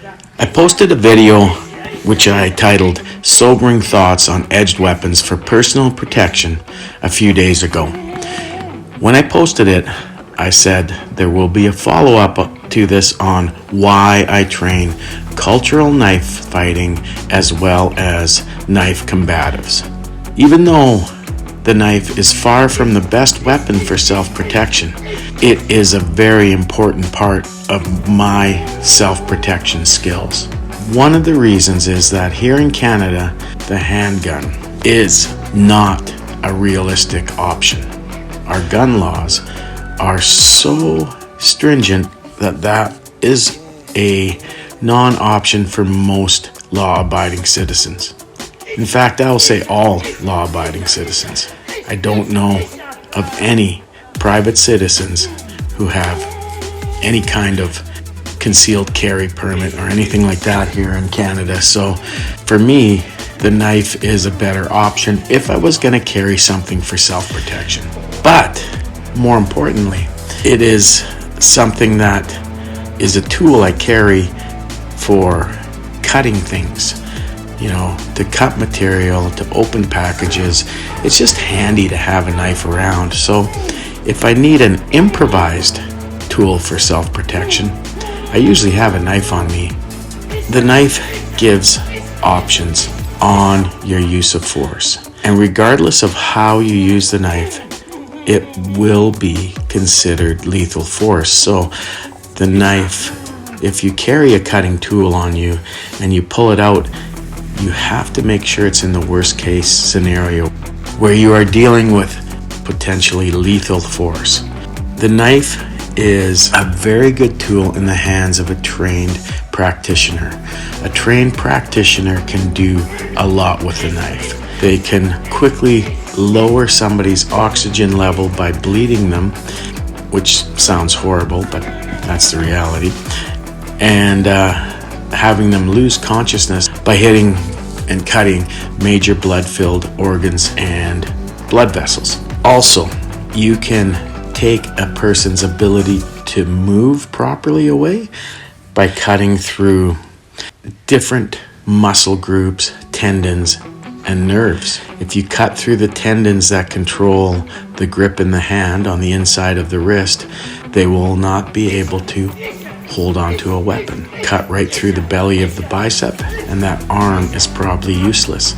I posted a video which I titled Sobering Thoughts on Edged Weapons for Personal Protection a few days ago. When I posted it, I said there will be a follow-up to this on why I train cultural knife fighting as well as knife combatives. Even though the knife is far from the best weapon for self-protection, it is a very important part of my self-protection skills. One of the reasons is that here in Canada, the handgun is not a realistic option. Our gun laws are so stringent that is a non-option for most law-abiding citizens. In fact, I will say all law-abiding citizens. I don't know of any private citizens who have any kind of concealed carry permit or anything like that here in Canada. So for me, the knife is a better option if I was going to carry something for self-protection. But more importantly, it is something that is a tool I carry for cutting things, to cut material, to open packages. It's just handy to have a knife around. So if I need an improvised tool for self-protection, I usually have a knife on me. The knife gives options on your use of force. And regardless of how you use the knife, it will be considered lethal force. So the knife, if you carry a cutting tool on you and you pull it out, you have to make sure it's in the worst case scenario where you are dealing with potentially lethal force. The knife is a very good tool in the hands of a trained practitioner. A trained practitioner can do a lot with the knife. They can quickly lower somebody's oxygen level by bleeding them, which sounds horrible, but that's the reality, and having them lose consciousness by hitting and cutting major blood-filled organs and blood vessels. Also, you can take a person's ability to move properly away by cutting through different muscle groups, tendons, and nerves. If you cut through the tendons that control the grip in the hand on the inside of the wrist, they will not be able to hold onto a weapon. Cut right through the belly of the bicep, and that arm is probably useless.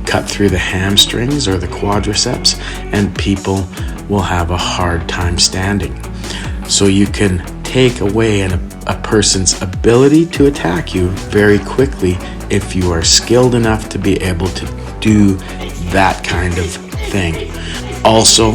Cut through the hamstrings or the quadriceps, and people will have a hard time standing. So you can take away a person's ability to attack you very quickly if you are skilled enough to be able to do that kind of thing. Also,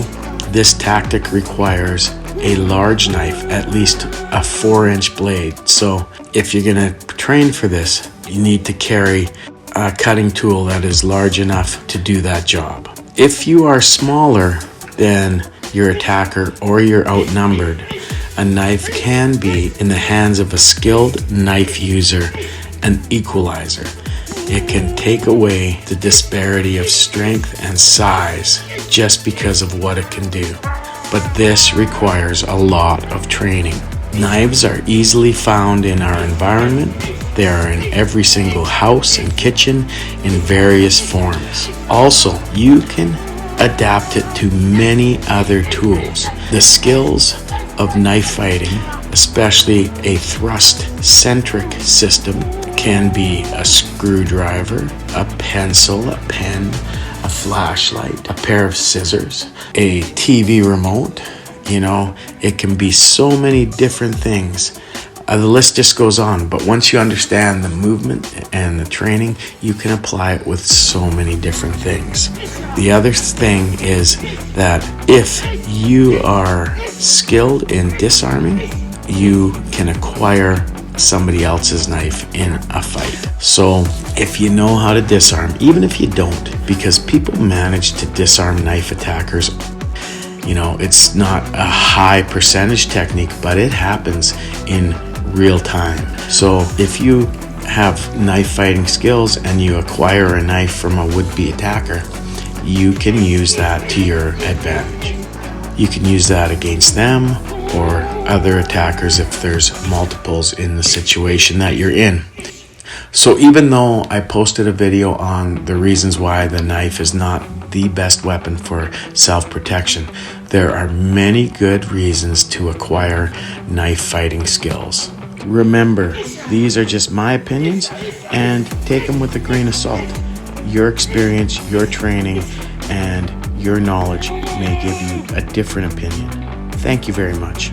this tactic requires a large knife, at least a 4-inch blade. So if you're going to train for this, you need to carry a cutting tool that is large enough to do that job. If you are smaller than your attacker or you're outnumbered, a knife can be, in the hands of a skilled knife user, an equalizer. It can take away the disparity of strength and size just because of what it can do. But this requires a lot of training. Knives are easily found in our environment. They are in every single house and kitchen in various forms. Also, you can adapt it to many other tools. The skills of knife fighting, especially a thrust-centric system, can be a screwdriver, a pencil, a pen, a flashlight, a pair of scissors, a TV remote. It can be so many different things. The list just goes on, but once you understand the movement and the training, you can apply it with so many different things. The other thing is that if you are skilled in disarming, you can acquire somebody else's knife in a fight. So if you know how to disarm, even if you don't, because people manage to disarm knife attackers, it's not a high percentage technique, but it happens in real time. So if you have knife fighting skills and you acquire a knife from a would-be attacker, you can use that to your advantage. You can use that against them or other attackers if there's multiples in the situation that you're in. So even though I posted a video on the reasons why the knife is not the best weapon for self-protection, there are many good reasons to acquire knife fighting skills. Remember, these are just my opinions, and take them with a grain of salt. Your experience, your training, and your knowledge may give you a different opinion. Thank you very much.